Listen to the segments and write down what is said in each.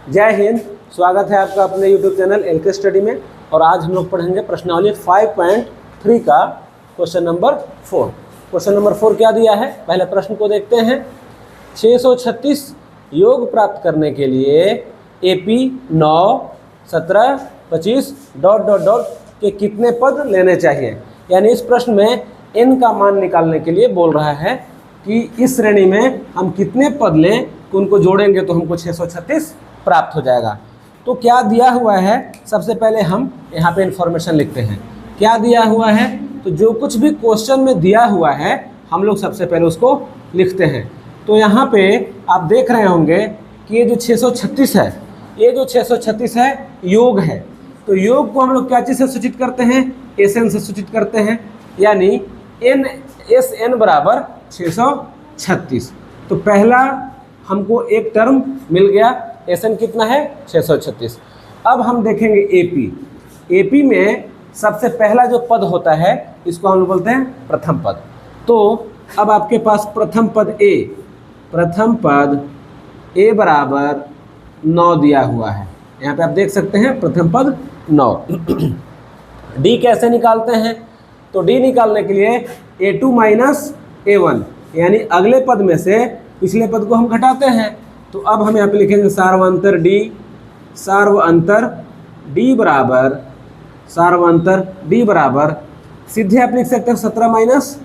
जय हिंद। स्वागत है आपका अपने YouTube चैनल LK स्टडी में। और आज हम लोग पढ़ेंगे प्रश्नावली 5.3 का क्वेश्चन नंबर 4। क्वेश्चन नंबर 4 क्या दिया है, पहले प्रश्न को देखते हैं। 636 योग प्राप्त करने के लिए AP 9, 17, 25 ... के कितने पद लेने चाहिए। यानी इस प्रश्न में n का मान निकालने के लिए बोल रहा है कि इस श्रेणी में हम कितने पद लें, उनको जोड़ेंगे तो हमको 636 प्राप्त हो जाएगा। तो क्या दिया हुआ है, सबसे पहले हम यहाँ पे इंफॉर्मेशन लिखते हैं। क्या दिया हुआ है, तो जो कुछ भी क्वेश्चन में दिया हुआ है हम लोग सबसे पहले उसको लिखते हैं। तो यहाँ पे आप देख रहे होंगे कि ये जो 636 है, ये जो 636 है योग है। तो योग को हम लोग क्या चीज़ से सूचित करते हैं, SN से सूचित करते हैं। यानी SN बराबर 636। तो पहला हमको एक टर्म मिल गया, SN कितना है 636। अब हम देखेंगे AP में सबसे पहला जो पद होता है इसको हम लोग बोलते हैं प्रथम पद। तो अब आपके पास प्रथम पद A बराबर 9 दिया हुआ है। यहाँ पे आप देख सकते हैं प्रथम पद 9। D कैसे निकालते हैं, तो D निकालने के लिए A2 माइनस A1 यानी अगले पद में से पिछले पद को हम घटाते हैं। तो अब हम यहाँ पे लिखेंगे सार्वंतर D बराबर सीधे आप लिख सकते हैं 17 माइनस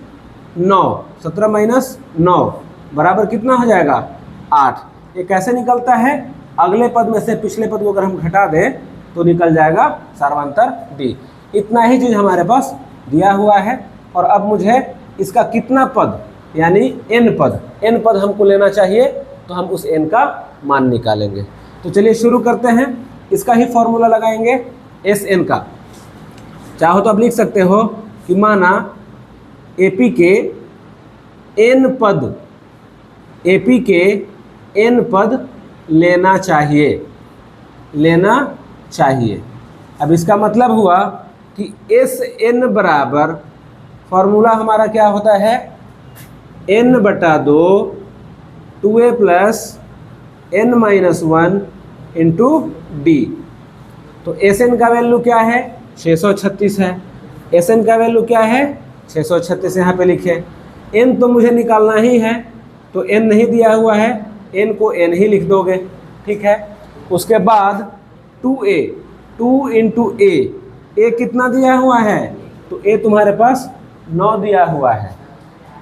9 बराबर कितना हो जाएगा 8। ये कैसे निकलता है, अगले पद में से पिछले पद को अगर हम घटा दें तो निकल जाएगा सार्वंतर D। इतना ही चीज़ हमारे पास दिया हुआ है। और अब मुझे इसका कितना पद यानी n पद हमको लेना चाहिए, तो हम उस n का मान निकालेंगे। तो चलिए शुरू करते हैं। इसका ही फॉर्मूला लगाएंगे SN का। चाहो तो आप लिख सकते हो कि माना AP के n पद लेना चाहिए। अब इसका मतलब हुआ कि SN बराबर फॉर्मूला हमारा क्या होता है, n/2 2a plus n-1 into D। तो SN का वैल्यू क्या है 636 है। SN का वैल्यू क्या है 636 यहाँ पे लिखे। n तो मुझे निकालना ही है, तो n नहीं दिया हुआ है, n को n ही लिख दोगे, ठीक है। उसके बाद 2a 2 इंटू a कितना दिया हुआ है, तो a तुम्हारे पास 9 दिया हुआ है,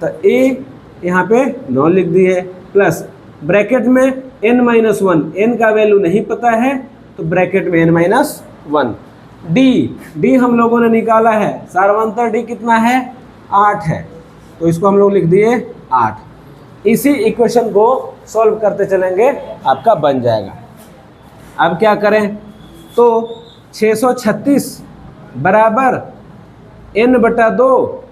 तो a यहाँ पे 9 लिख दिए, प्लस ब्रैकेट में n-1, n का वैल्यू नहीं पता है तो ब्रैकेट में n-1। D हम लोगों ने निकाला है, सार्वंतर D कितना है 8 है, तो इसको हम लोग लिख दिए 8। इसी इक्वेशन को सॉल्व करते चलेंगे, आपका बन जाएगा। अब क्या करें, तो 636 बराबर n/2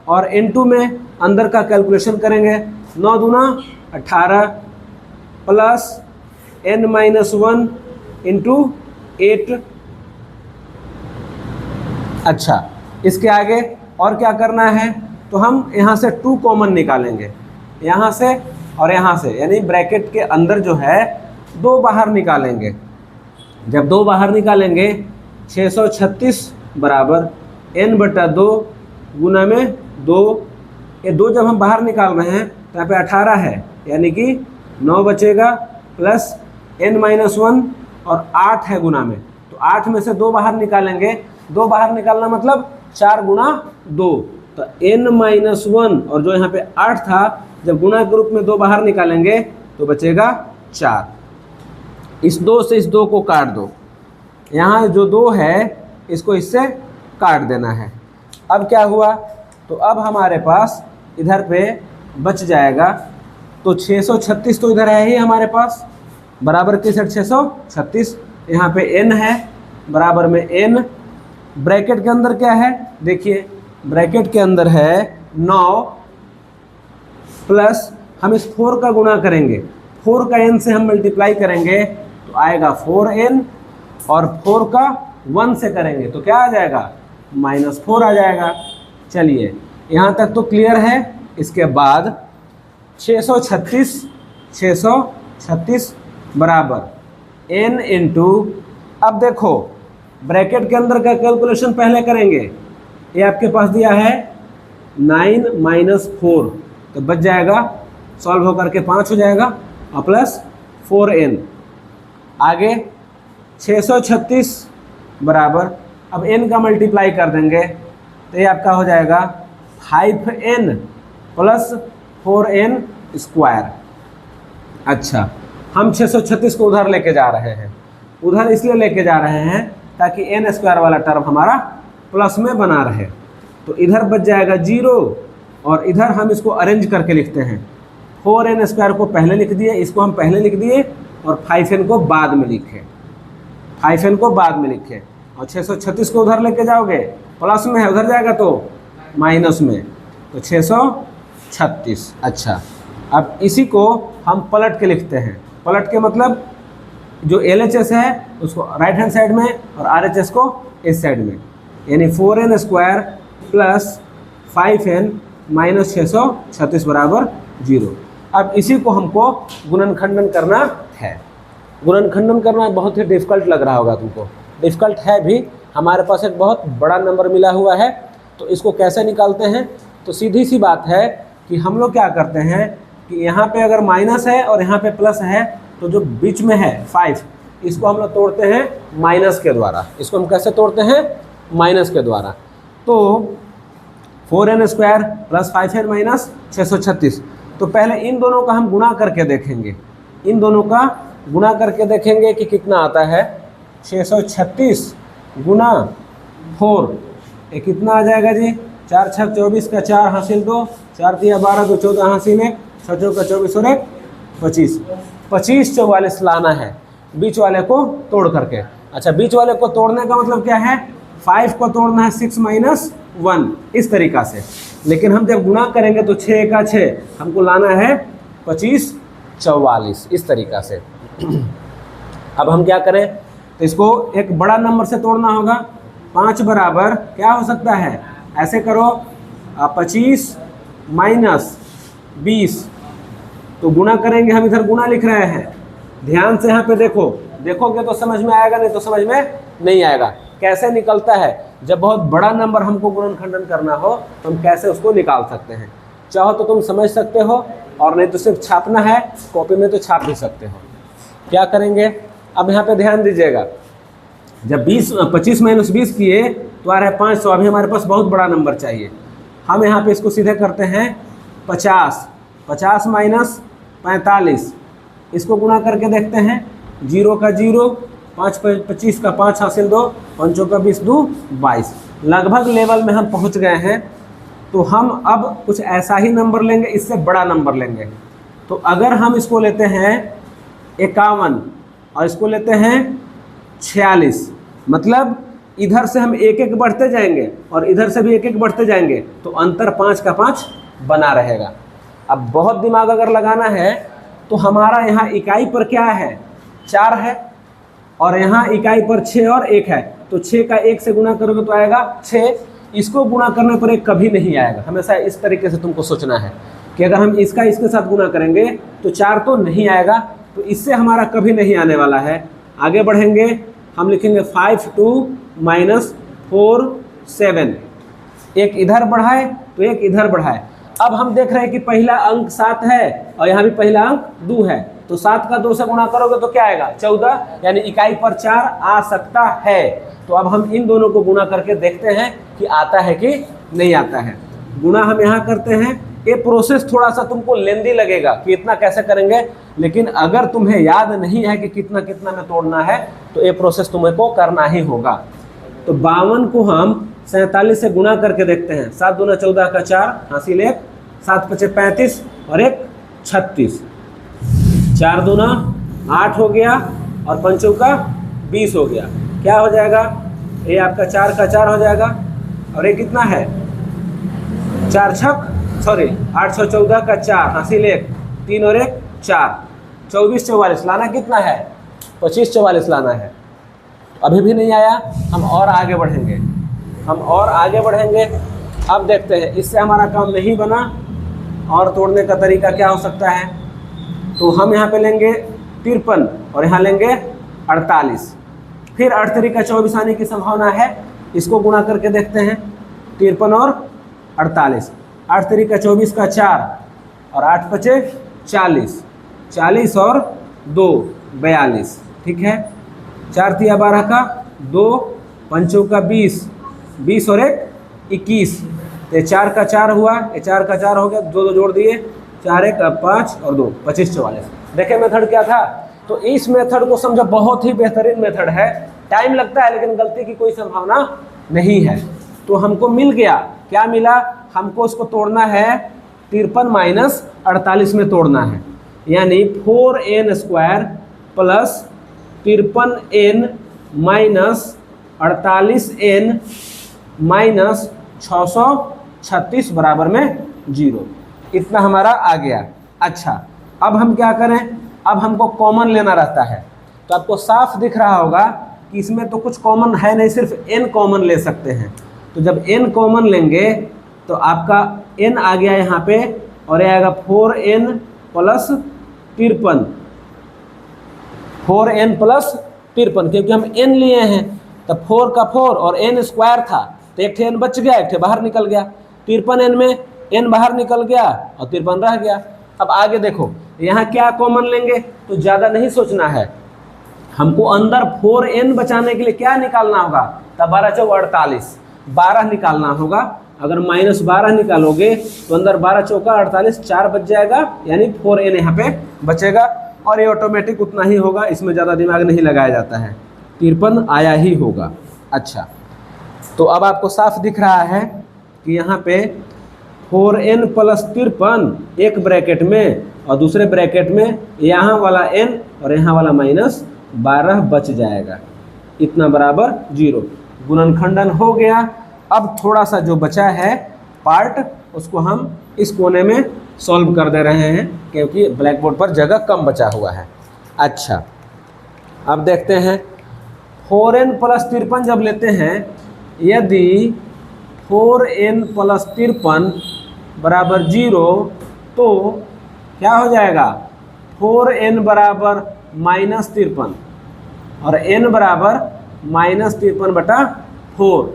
और n2 में अंदर का कैलकुलेशन करेंगे। 9 दूना 18 प्लस n-1 इंटू 8। अच्छा, इसके आगे और क्या करना है, तो हम यहाँ से 2 कॉमन निकालेंगे, यहाँ से और यहाँ से, यानी ब्रैकेट के अंदर जो है 2 बाहर निकालेंगे। जब 2 बाहर निकालेंगे 636 बराबर n/2 गुना में 2, ये 2 जब हम बाहर निकाल रहे हैं तो यहाँ पे 18 है, यानी कि 9 बचेगा, प्लस n-1 और 8 है गुना में, तो 8 में से 2 बाहर निकालेंगे। 2 बाहर निकालना मतलब 4 गुना 2, तो n-1 और जो यहाँ पे 8 था, जब गुना के रूप में 2 बाहर निकालेंगे तो बचेगा 4। इस 2 से इस 2 को काट दो, यहाँ जो 2 है इसको इससे काट देना है। अब क्या हुआ, तो अब हमारे पास इधर पे बच जाएगा, तो 636 तो इधर है ही हमारे पास, बराबर के सेट 636, यहाँ पे n है, बराबर में n, ब्रैकेट के अंदर क्या है देखिए, ब्रैकेट के अंदर है 9 प्लस हम इस 4 का गुणा करेंगे, 4 का n से हम मल्टीप्लाई करेंगे तो आएगा 4n, और 4 का 1 से करेंगे तो क्या आ जाएगा -4 आ जाएगा। चलिए यहाँ तक तो क्लियर है। इसके बाद 636 बराबर n इंटू, अब देखो ब्रैकेट के अंदर का कैलकुलेशन पहले करेंगे। ये आपके पास दिया है 9 माइनस 4, तो बच जाएगा, सॉल्व होकर के 5 हो जाएगा और प्लस 4n। आगे 636 बराबर, अब n का मल्टीप्लाई कर देंगे तो ये आपका हो जाएगा 5n प्लस 4n स्क्वायर। अच्छा, हम 636 को उधर लेके जा रहे हैं, उधर इसलिए लेके जा रहे हैं ताकि n स्क्वायर वाला टर्म हमारा प्लस में बना रहे। तो इधर बच जाएगा 0 और इधर हम इसको अरेंज करके लिखते हैं। 4n स्क्वायर को पहले लिख दिए, इसको हम पहले लिख दिए और 5n को बाद में लिखे, 5n को बाद में लिखे। और 636 को उधर लेके जाओगे, प्लस में है, उधर जाएगा तो माइनस में, तो 636। अच्छा, अब इसी को हम पलट के लिखते हैं। पलट के मतलब जो LHS है उसको राइट हैंड साइड में और RHS को इस साइड में, यानी 4n square plus 5n minus 636 बराबर 0। अब इसी को हमको गुणनखंडन करना है। गुणनखंडन करना बहुत ही डिफ़िकल्ट लग रहा होगा तुमको, डिफ़िकल्ट है भी। हमारे पास एक बहुत बड़ा नंबर मिला हुआ है, तो इसको कैसे निकालते हैं? तो सीधी सी बात है कि हम लोग क्या करते हैं कि यहाँ पे अगर माइनस है और यहाँ पे प्लस है, तो जो बीच में है 5, इसको हम लोग तोड़ते हैं माइनस के द्वारा। इसको हम कैसे तोड़ते हैं? माइनस के द्वारा। तो 4n square plus 5n minus 636, तो पहले इन दोनों का हम गुणा करके देखेंगे, इन दोनों का गुणा करके देखेंगे कि कितना आता है। 636 गुना 4, ये कितना आ जाएगा जी? 4 छक 24 का 4 हासिल 2, 4 तिया 12 2 14 हासिल 1, 6 चौका 24 और 1 25, 25 44 लाना है बीच वाले को तोड़ करके। अच्छा, बीच वाले को तोड़ने का मतलब क्या है? 5 को तोड़ना है 6 माइनस 1, इस तरीक़ा से। लेकिन हम जब गुणा करेंगे तो 6 का 6 हमको लाना है 25 44, इस तरीक़ा से। अब हम क्या करें? तो इसको एक बड़ा नंबर से तोड़ना होगा। 5 बराबर क्या हो सकता है? ऐसे करो, 25 माइनस 20, तो गुणा करेंगे, हम इधर गुणा लिख रहे हैं। ध्यान से यहाँ पे देखो, देखोगे तो समझ में आएगा, नहीं तो समझ में नहीं आएगा। कैसे निकलता है? जब बहुत बड़ा नंबर हमको गुणनखंडन करना हो तो हम कैसे उसको निकाल सकते हैं। चाहो तो तुम समझ सकते हो, और नहीं तो सिर्फ छापना है, कॉपी में तो छाप भी सकते हो। क्या करेंगे? अब यहाँ पे ध्यान दीजिएगा, जब 25 माइनस 20 किए तो आ रहा है 500। अभी हमारे पास बहुत बड़ा नंबर चाहिए। हम यहाँ पे इसको सीधे करते हैं 50, 50 माइनस 45, इसको गुणा करके देखते हैं। 0 का 0, 5 25 का 5 हासिल 2, 5 का 20 2 22। लगभग लेवल में हम पहुँच गए हैं। तो हम अब कुछ ऐसा ही नंबर लेंगे, इससे बड़ा नंबर लेंगे। तो अगर हम इसको लेते हैं 51 और इसको लेते हैं 46, मतलब इधर से हम एक एक बढ़ते जाएंगे और इधर से भी एक एक बढ़ते जाएंगे, तो अंतर 5 का 5 बना रहेगा। अब बहुत दिमाग अगर लगाना है तो हमारा यहाँ इकाई पर क्या है? 4 है, और यहाँ इकाई पर 6 और 1 है। तो 6 का 1 से गुणा करोगे तो आएगा 6। इसको गुणा करने पर 1 कभी नहीं आएगा। हमेशा इस तरीके से तुमको सोचना है कि अगर हम इसका इसके साथ गुणा करेंगे तो 4 तो नहीं आएगा, तो इससे हमारा कभी नहीं आने वाला है। आगे बढ़ेंगे, हम लिखेंगे 5 2 माइनस 4 7। एक इधर बढ़ाए तो एक इधर बढ़ाए। अब हम देख रहे हैं कि पहला अंक 7 है और यहाँ भी पहला अंक 2 है, तो 7 का 2 से गुणा करोगे तो क्या आएगा? 14, यानी इकाई पर 4 आ सकता है। तो अब हम इन दोनों को गुणा करके देखते हैं कि आता है कि नहीं आता है। गुणा हम यहाँ करते हैं। ये प्रोसेस थोड़ा सा तुमको लेंदी लगेगा कि इतना कैसे करेंगे, लेकिन अगर तुम्हें याद नहीं है कि कितना कितना में तोड़ना है तो ये प्रोसेस तुम्हें को करना ही होगा। तो 52 को हम 47 से गुणा करके देखते हैं। 7 दूना 14 का 4 हासिल 1, 7 पचे 35 और 1 36, 4 दूना 8 हो गया और 5 का 20 हो गया। क्या हो जाएगा? ये आपका 4 का 4 हो जाएगा, और ये कितना है? 8 14 का 4 हासिल 1, 3 और 1 4, 24 44 लाना कितना है? 25 44 लाना है। अभी भी नहीं आया, हम और आगे बढ़ेंगे, हम और आगे बढ़ेंगे। अब देखते हैं, इससे हमारा काम नहीं बना, और तोड़ने का तरीका क्या हो सकता है। तो हम यहाँ पे लेंगे 53 और यहाँ लेंगे 48, फिर 8 3 का 24 आने की संभावना है, इसको गुणा करके देखते हैं 53 और 48, 8 3 का 24 का 4 और 8 बचे 40, 40 और 2 42, ठीक है। 4 3 12 का 2, 5 का 20, 20 और 1 21, तो 4 का 4 हुआ, ये 4 का 4 हो गया, 2 2 जोड़ दिए, 4 1 5 और 2 25 44। देखें मेथड क्या था। तो इस मेथड को समझो, बहुत ही बेहतरीन मेथड है, टाइम लगता है लेकिन गलती की कोई संभावना नहीं है। तो हमको मिल गया, क्या मिला, हमको इसको तोड़ना है 53 माइनस 48 में तोड़ना है, यानी 4n² plus 53n minus 48n minus 636 बराबर में 0, इतना हमारा आ गया। अच्छा, अब हम क्या करें, अब हमको कॉमन लेना रहता है। तो आपको साफ दिख रहा होगा कि इसमें तो कुछ कॉमन है नहीं, सिर्फ n कॉमन ले सकते हैं। तो जब n कॉमन लेंगे तो आपका n आ गया यहाँ पे, और ये आएगा 4n प्लस 53, 4n प्लस 53, क्योंकि हम n लिए हैं, तब 4 का 4 और n² था, तो एक n बच गया, एक बाहर निकल गया। 53n में n बाहर निकल गया और 53 रह गया। अब आगे देखो, यहाँ क्या कॉमन लेंगे, तो ज़्यादा नहीं सोचना है, हमको अंदर 4n बचाने के लिए क्या निकालना होगा, तब 12 चौ 48, 12 निकालना होगा। अगर -12 निकालोगे तो अंदर 12 चौका 48, 4 बच जाएगा, यानी 4n यहाँ पे बचेगा, और ये ऑटोमेटिक उतना ही होगा, इसमें ज़्यादा दिमाग नहीं लगाया जाता है, 53 आया ही होगा। अच्छा, तो अब आपको साफ दिख रहा है कि यहाँ पे 4n प्लस 53 एक ब्रैकेट में, और दूसरे ब्रैकेट में यहाँ वाला n और यहाँ वाला -12 बच जाएगा, इतना बराबर 0। गुणनखंडन हो गया। अब थोड़ा सा जो बचा है पार्ट, उसको हम इस कोने में सॉल्व कर दे रहे हैं, क्योंकि ब्लैक बोर्ड पर जगह कम बचा हुआ है। अच्छा, अब देखते हैं 4n प्लस 53 जब लेते हैं, यदि 4n प्लस 53 बराबर 0, तो क्या हो जाएगा, 4n बराबर -53 और n बराबर -53/4।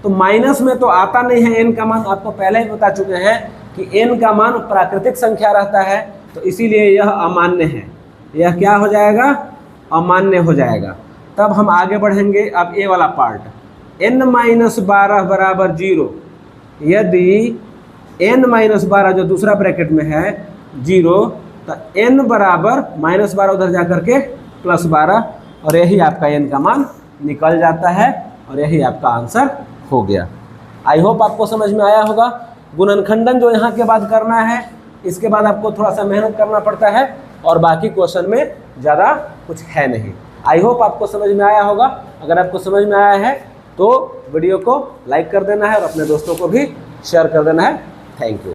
तो माइनस में तो आता नहीं है n का मान, आपको पहले ही बता चुके हैं कि n का मान प्राकृतिक संख्या रहता है, तो इसीलिए यह अमान्य है, यह क्या हो जाएगा, अमान्य हो जाएगा। तब हम आगे बढ़ेंगे। अब ये वाला पार्ट, n-12 बराबर 0, यदि n-12 जो दूसरा ब्रैकेट में है 0, तो n बराबर -12 उधर जा करके +12, और यही आपका n का मान निकल जाता है, और यही आपका आंसर हो गया। आई होप आपको समझ में आया होगा। गुणनखंडन जो यहाँ के बाद करना है, इसके बाद आपको थोड़ा सा मेहनत करना पड़ता है, और बाकी क्वेश्चन में ज़्यादा कुछ है नहीं। आई होप आपको समझ में आया होगा। अगर आपको समझ में आया है तो वीडियो को लाइक कर देना है, और अपने दोस्तों को भी शेयर कर देना है। Thank you.